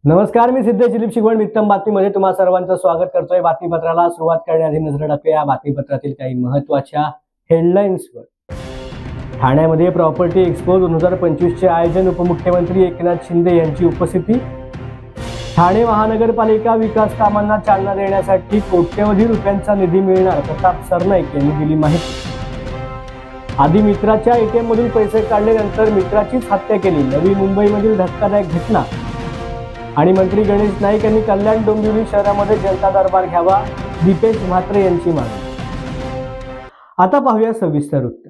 नमस्कार, मी सिद्धेश दिलीप शिगवण मित्तम बातमीमध्ये तुम्हा सर्वांचं स्वागत करतोय। बातमीपत्राला सुरुवात करण्याआधी नजर टाकूया या बातमीपत्रातील काही महत्त्वाच्या हेडलाईन्सवर। ठाण्यामध्ये प्रॉपर्टी एक्सपो 2025 चे आयोजन उपमुख्यमंत्री एकनाथ शिंदे यांची उपस्थिती। ठाणे महानगरपालिका विकास कामांना चालना देण्यासाठी कोट्यवधी रुपयांचा निधी मिळणार, प्रताप सरनाईक यांनी दिली माहिती। आधी मित्राच्या एटीएम मधून पैसे काढल्यानंतर मित्राचीच हत्या केली, नवी मुंबईमधील धक्कादायक घटना। आणि मंत्री गणेश नाईक यांनी कल्याण डोंबिवली शहरामध्ये जनता दरबार घ्यावा, दीपेश म्हात्रे यांची मागणी। आता पाहूया सविस्तर वृत्त।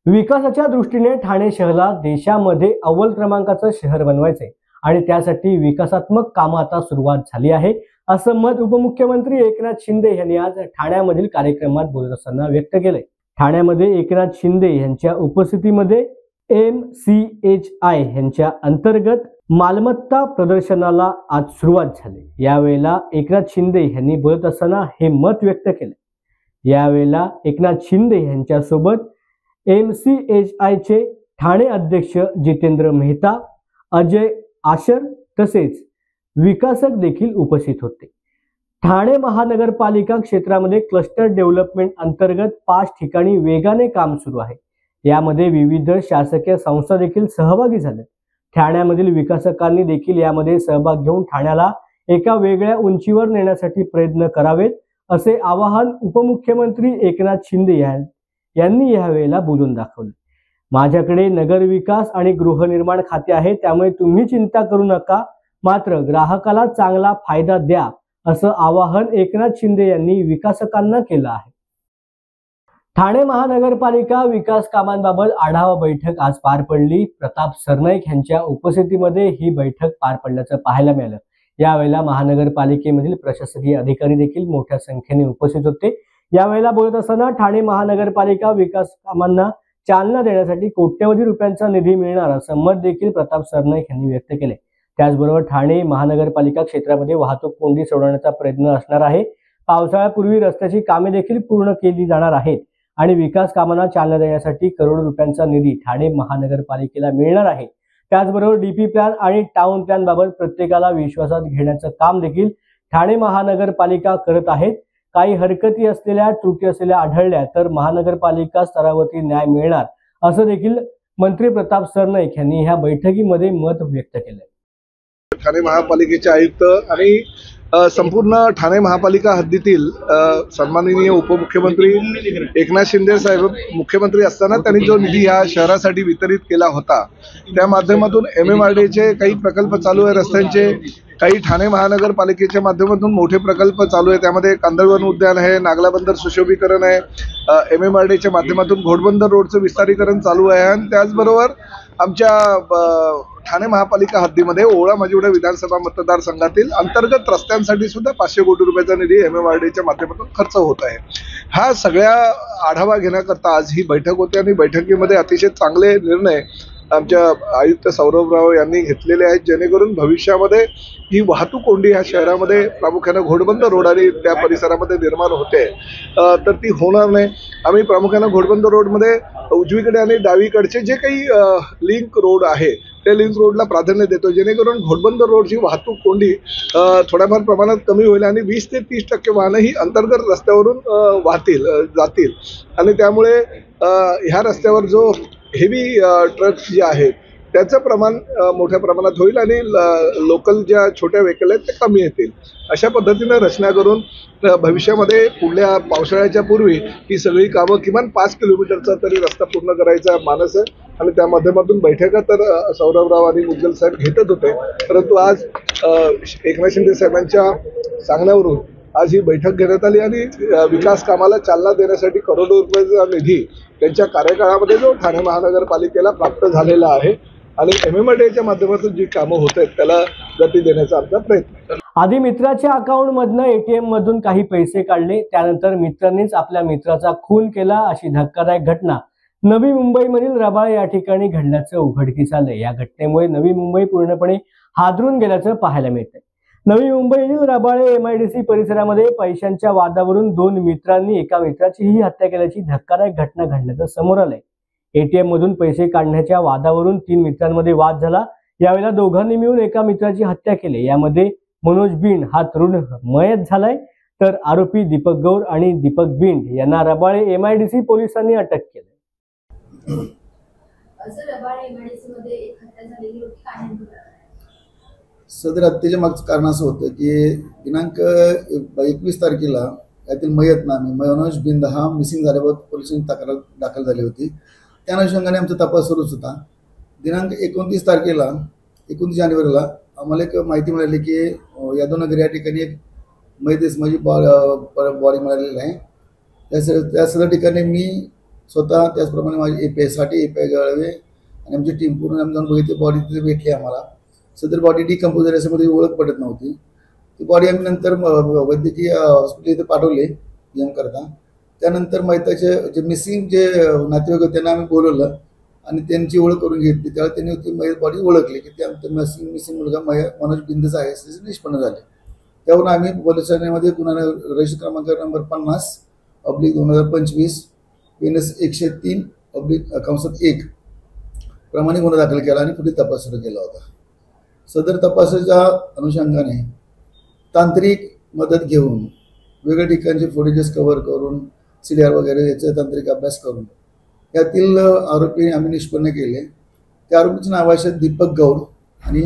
विकासाच्या दृष्टीने ठाणे शहराला देशामध्ये अव्वल क्रमांकाचं शहर बनवायचे आणि त्यासाठी विकासात्मक कामं आता सुरुवात झाली आहे, असं मत उपमुख्यमंत्री एकनाथ शिंदे यांनी आज ठाण्यामधील कार्यक्रमात बोलत असताना व्यक्त केलंय। ठाण्यामध्ये एकनाथ शिंदे यांच्या उपस्थितीमध्ये MCHI यांच्या अंतर्गत मालमत्ता प्रदर्शनाला आज सुरुवात झाली। यावेळेला एकनाथ शिंदे यांनी बोलत असताना हे मत व्यक्त केले। यावेळेला एकनाथ शिंदे यांच्यासोबत MCHI चे ठाणे अध्यक्ष जितेंद्र मेहता, अजय आशर तसेच विकासक देखील उपस्थित होते। ठाणे महानगरपालिका क्षेत्रामध्ये क्लस्टर डेव्हलपमेंट अंतर्गत 5 ठिकाणी वेगाने काम सुरू आहे। यामध्ये विविध शासकीय संस्था देखील सहभागी झाल्या। ठाण्यामधील विकासकांनी देखील यामध्ये सहभाग घेऊन ठाण्याला एका वेगळ्या उंचीवर नेण्यासाठी प्रयत्न करावेत, असे आवाहन उपमुख्यमंत्री एकनाथ शिंदे यांनी यावेळेला बोलून दाखवले। माझ्याकडे नगरविकास आणि गृहनिर्माण खाते आहे, त्यामुळे तुम्ही चिंता करू नका, मात्र ग्राहकाला चांगला फायदा द्या, असं आवाहन एकनाथ शिंदे यांनी विकासकांना केलं आहे। ठाणे महानगरपालिका विकास कामांबाबत आढावा बैठक आज पार पडली। प्रताप सरनाईक यांच्या उपस्थितीमध्ये ही बैठक पार पडल्याचं पाहायला मिळालं। यावेळेला महानगरपालिकेमधील प्रशासकीय अधिकारी देखील मोठ्या संख्येने उपस्थित होते। यावेळेला बोलत असताना ठाणे महानगरपालिका विकास कामांना चालना देण्यासाठी कोट्यवधी रुपयांचा निधी मिळणार, असं मत देखील प्रताप सरनाईक यांनी व्यक्त केले। त्याचबरोबर ठाणे महानगरपालिका क्षेत्रामध्ये वाहतूक कोंडी सोडवण्याचा प्रयत्न असणार आहे। पावसाळ्यापूर्वी रस्त्याची कामे देखील पूर्ण केली जाणार आहेत आणि विकास कामांना चालना देण्यासाठी करोडो रुपयांचा निधी ठाणे महानगरपालिकेला मिळणार आहे। त्याचबरोबर डीपी प्लॅन आणि टाउन प्लॅन बाबत प्रत्येकाला विश्वासात घेण्याचं काम देखील ठाणे महानगरपालिका करत आहेत। काही हरकती असलेल्या त्रुटी असलेल्या आढळल्या तर महानगरपालिका स्तरावरती न्याय मिळणार, असं देखील मंत्री प्रताप सरनाईक यांनी ह्या बैठकीमध्ये मत व्यक्त केलंय। ठाणे महापालिकेचे आयुक्त आणि संपूर्ण ठाणे महापालिका हद्दीतील सन्माननीय उपमुख्यमंत्री एकनाथ शिंदे साहेब मुख्यमंत्री असताना त्यांनी जो निधी या शहरासाठी वितरित केला होता, त्या माध्यमातून MMRDAचे काही प्रकल्प चालू आहे रस्त्यांचे, काही ठाणे महानगरपालिकेच्या माध्यमातून मोठे प्रकल्प चालू आहे। त्यामध्ये कांदळवन उद्यान आहे, नागला बंदर सुशोभीकरण आहे, MMRDAच्या माध्यमातून घोडबंदर रोडचं विस्तारीकरण चालू आहे आणि त्याचबरोबर आमच्या ठाणे महापालिका हद्दीमध्ये ओळा माजिवडा विधानसभा मतदारसंघातील अंतर्गत रस्त्यांसाठी सुद्धा 500 कोटी रुपयाचा निधी MMRDAच्या माध्यमातून खर्च होत आहे। हा सगळ्या आढावा घेण्याकरता आज ही बैठक होती आणि बैठकीमध्ये अतिशय चांगले निर्णय आमच्या आयुक्त सौरभराव यांनी घेतलेले आहेत, जेणेकरून भविष्यामध्ये ही वाहतूक कोंडी ह्या शहरामध्ये प्रामुख्याने घोडबंदर रोड आणि त्या परिसरामध्ये निर्माण होते तर ती होणार नाही। आम्ही प्रामुख्याने घोडबंदर रोडमध्ये उजवीकडे आणि डावीकडचे जे काही लिंक रोड आहे त्या लिंक रोडला प्राधान्य देतो, जेणेकरून घोडबंदर रोडची वाहतूक कोंडी थोड्याफार प्रमाणात कमी होईल आणि 20 ते 30% वाहनं ही अंतर्गत रस्त्यावरून जातील आणि त्यामुळे ह्या रस्त्यावर जो हेवी ट्रक्स जे आहेत त्याचं प्रमाण मोठ्या प्रमाणात होईल आणि लोकल ज्या छोट्या व्हेकल आहेत ते कमी येतील। अशा पद्धतीने रचना करून भविष्यामध्ये पुढल्या पावसाळ्याच्या पूर्वी ही सगळी कामं किमान 5 किलोमीटरचा तरी रस्ता पूर्ण करायचा मानस आहे आणि त्या माध्यमातून बैठका तर सौरभराव आणि उज्ज्वल साहेब घेतच होते, परंतु आज एकनाथ शिंदे साहेबांच्या सांगण्यावरून आज ही बैठक घेण्यात आली आणि विकास कामाला चालना देण्यासाठी करोडो रुपयाचा निधी त्यांच्या कार्यकाळामध्ये जो ठाणे महानगरपालिकेला प्राप्त झालेला आहे आणि MMRDAच्या माध्यमातून जी कामं होत आहेत त्याला गती देण्याचा आमचा प्रयत्न आहे। आधी मित्राच्या अकाउंट मधनं ATM मधून काही पैसे काढले, त्यानंतर मित्रांनीच आपल्या मित्राचा खून केला, अशी धक्कादायक घटना नवी मुंबईमधील रबाळे या ठिकाणी घडल्याचं उघडकीस आलंय। या घटनेमुळे नवी मुंबई पूर्णपणे हादरून गेल्याचं पाहायला मिळतंय। नवी मुंबईतील रबाळे MIDC परिसरामध्ये पैशांच्या वादावरून 2 मित्रांनी एका मित्राचीही हत्या केल्याची धक्कादायक घटना घडल्याचं समोर आलंय। ATM मधून पैसे काढण्याच्या वादावरून 3 मित्रांमध्ये वाद झाला। यावेळेला दोघांनी मिळून एका मित्राची हत्या केली। यामध्ये मनोज बिंड हा तरुण मयत झालाय, तर आरोपी दीपक गौर आणि दीपक बिंड यांना रबाळे MIDC पोलिसांनी अटक केली। सदर हत्येच्या मागचं कारण असं होतं की दिनांक 21 तारखेला यातील मयतनामे मनोज बिंद हा मिसिंग झाल्यावर पोलिसांनी तक्रार दाखल झाली होती। त्या अनुषंगाने आमचा तपास सुरूच होता। दिनांक 29 तारखेला 29 जानेवारीला आम्हाला एक माहिती मिळाली की यादवनगर या ठिकाणी एक मयत माझी बॉडी मिळालेली आहे। त्या सदर ठिकाणी मी स्वतः त्याचप्रमाणे माझी API गळवे आणि आमची टीम पूर्ण आम्ही जाऊन बघितली। बॉडी तिथे भेटली आम्हाला। सदर बॉडी डिकम्पोज झाल्यामध्ये ओळख पडत नव्हती। ती बॉडी आम्ही नंतर वैद्यकीय हॉस्पिटल इथे पाठवले DM करता। त्यानंतर मयताचे जे मिसिंग जे नातेवाईक होते त्यांना आम्ही बोलवलं आणि त्यांची ओळख करून घेतली। त्यावेळी त्यांनी ती मयत बॉडी ओळखली की त्या मिसिंग मुलगा मनोज बिंदचा आहे असे निष्पन्न झाले। त्यावरून आम्ही पोलीस ठाण्यामध्ये गुन्हा रजिस्टर क्रमांक नंबर 50/2025 NS 103/1 प्रमाणे गुन्हा दाखल केला आणि पुढील तपास सुरू केला होता। सदर तपासाच्या अनुषंगाने तांत्रिक मदत घेऊन वेगवेगळ्या ठिकाणचे फुटेजेस कव्हर करून CDR वगैरे याचा तांत्रिक अभ्यास करून यातील आरोपी आम्ही निष्पन्न केले। त्या आरोपीचे नाव आहे दीपक गौर आणि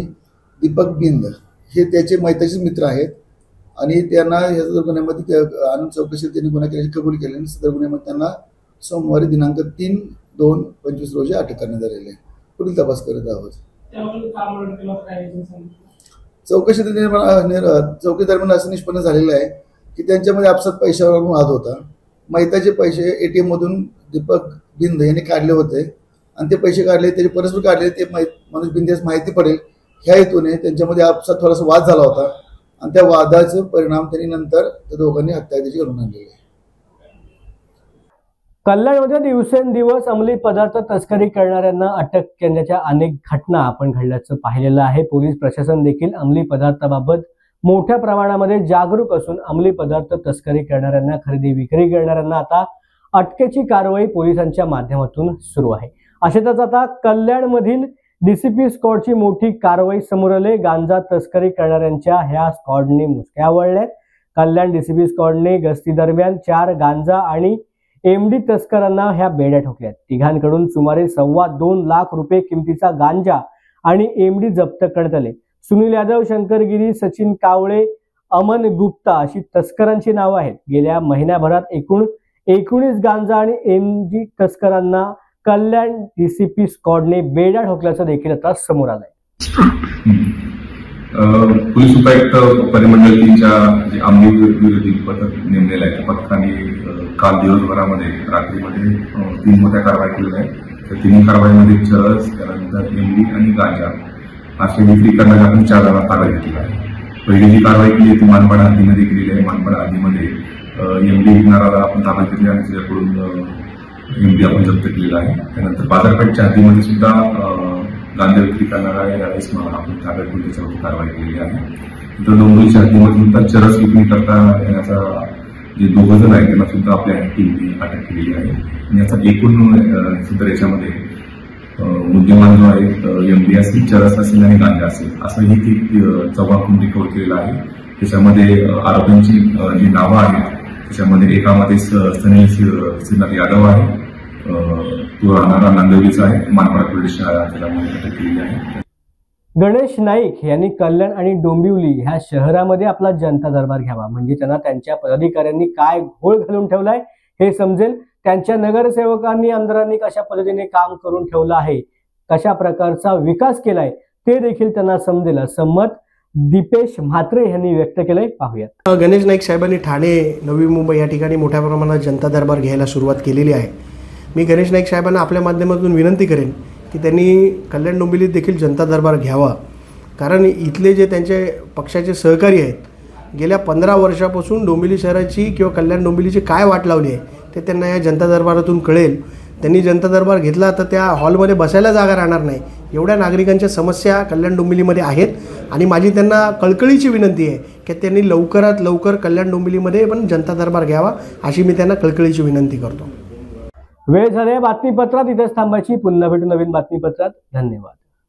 दीपक बिंद, हे त्याचे मयताचे मित्र आहेत आणि त्यांना या सदर गुन्ह्यामध्ये आणून चौकशी त्यांनी गुन्हा केल्याची कबूल केली आणि सदर गुन्ह्यामध्ये त्यांना सोमवारी दिनांक 3/2/25 रोजी अटक करण्यात आलेली आहे। पुढील तपास करत आहोत। चौकशी दरम्यान असं निष्पन्न झालेलं आहे की त्यांच्यामध्ये आपसात पैशावर वाद होता। मयताचे पैसे ATM मधून दीपक बिंद यांनी काढले होते आणि ते पैसे काढले, त्याचे परस्पर काढले, ते मनोज बिंद यास माहिती पडेल ह्या हेतूने त्यांच्यामध्ये आपसात थोडासा वाद झाला होता आणि त्या वादाचे परिणाम त्यांनी नंतर त्या दोघांनी हत्या त्याची घडून आणलेली आहे। कल्याणमध्ये दिवसेंदिवस अंमली पदार्थ तस्करी करणाऱ्यांना अटक करण्याच्या अनेक घटना आपण घडल्याचं पाहिलेलं आहे। पोलीस प्रशासन देखील अंमली पदार्थाबाबत मोठ्या प्रमाणामध्ये जागरूक असून अंमली पदार्थ तस्करी करणाऱ्यांना, खरेदी विक्री करणाऱ्यांना आता अटकेची कारवाई पोलिसांच्या माध्यमातून सुरू आहे। अशातच आता कल्याणमधील DCP स्क्वॉडची मोठी कारवाई समोर आली। गांजा तस्करी करणाऱ्यांच्या ह्या स्क्वॉडने मुसक्या वळल्यात। कल्याण DCP स्क्वॉडने गस्ती दरम्यान 4 गांजा आणि MD तस्करांना ह्या बेड्या ठोकल्यात। तिघांकडून सुमारे 2.25 लाख रुपये किमतीचा गांजा आणि MD जप्त करण्यात आले। सुनील यादव, शंकर गिरी, सचिन कावळे, अमन गुप्ता अशी तस्करांची नावं आहेत। गेल्या महिन्याभरात एकूण 19 गांजा आणि MD तस्करांना कल्याण DCP स्क्वॉडने बेड्या ठोकल्याचं देखील आता समोर आलंय। पोलीस उपायुक्त परिमंडळ 3च्या जे अंमली विरोधी पथक नेमलेलं आहे, त्या पथकाने काल दिवसभरामध्ये रात्रीमध्ये 3 मोठ्या कारवाई केलेल्या आहेत। त्या 3 कारवाईमध्ये चरस, त्यानंतर MD आणि गांजा असे विक्री करण्याचा आपण 4 जणांना ताब्यात घेतला आहे। पहिली जी कारवाई केली ती मानपाडा हद्दीमध्ये केलेली आहे। मानपाडा हद्दीमध्ये MD विकणाराला आपण ताब्यात घेतले आणि त्याच्याकडून MD आपण जप्त केलेला आहे। त्यानंतर बाजारपेठच्या हद्दीमध्ये सुद्धा गांजा विक्री करणारा रईस मला आपण ताब्यात घेऊन त्याच्यावरती कारवाई केलेली आहे। तर डोंबिवलीच्या हद्दीमध्ये सुद्धा चरस विक्री करता येण्याचा जे 2 जण आहेत त्यांना सुद्धा आपल्या टीमने अटक केलेली आहे आणि याचा एकूण सुद्धा याच्यामध्ये मुद्देमाल जो आहे MD असेल, चरस असेल आणि गांजा असेल असंही ती 14 रिकव्हर केलेला आहे। त्याच्यामध्ये आरोपींची जी नावं आहेत त्याच्यामध्ये एकामध्ये सुनील श्रीनाथ यादव आहे, तो राहणारा नांदेडचा आहे, मानपाडा पोलीस त्याच्यामध्ये अटक केलेली आहे। गणेश नाईक यांनी कल्याण आणि डोंबिवली ह्या शहरामध्ये आपला जनता दरबार घ्यावा, म्हणजे त्यांना त्यांच्या पदाधिकाऱ्यांनी काय घोळ घालून ठेवलाय हे समजेल। त्यांच्या नगरसेवकांनी, आमदारांनी कशा पद्धतीने काम करून ठेवलं आहे, कशा प्रकारचा विकास केलाय ते देखील त्यांना समजेल असं मत दीपेश म्हात्रे यांनी व्यक्त केलंय। पाहूयात। गणेश नाईक साहेबांनी ठाणे, नवी मुंबई या ठिकाणी मोठ्या प्रमाणात जनता दरबार घ्यायला सुरुवात केलेली आहे। मी गणेश नाईक साहेबांना आपल्या माध्यमातून विनंती करेन की त्यांनी कल्याण डोंबिवलीत देखील जनता दरबार घ्यावा, कारण इथले जे त्यांचे पक्षाचे सहकारी आहेत गेल्या 15 वर्षापासून डोंबिवली शहराची किंवा कल्याण डोंबिवलीची काय वाट लावली आहे ते त्यांना या जनता दरबारातून कळेल। त्यांनी जनता दरबार घेतला तर त्या हॉलमध्ये बसायला जागा राहणार नाही, एवढ्या नागरिकांच्या समस्या कल्याण डोंबिवलीमध्ये आहेत आणि माझी त्यांना कळकळीची विनंती आहे की त्यांनी लवकरात लवकर कल्याण डोंबिवलीमध्ये पण जनता दरबार घ्यावा अशी मी त्यांना कळकळीची विनंती करतो। वेळ झाली बातमीपत्रात इथेच थांबायची। पुन्हा भेटू नवीन बातमीपत्रात। धन्यवाद।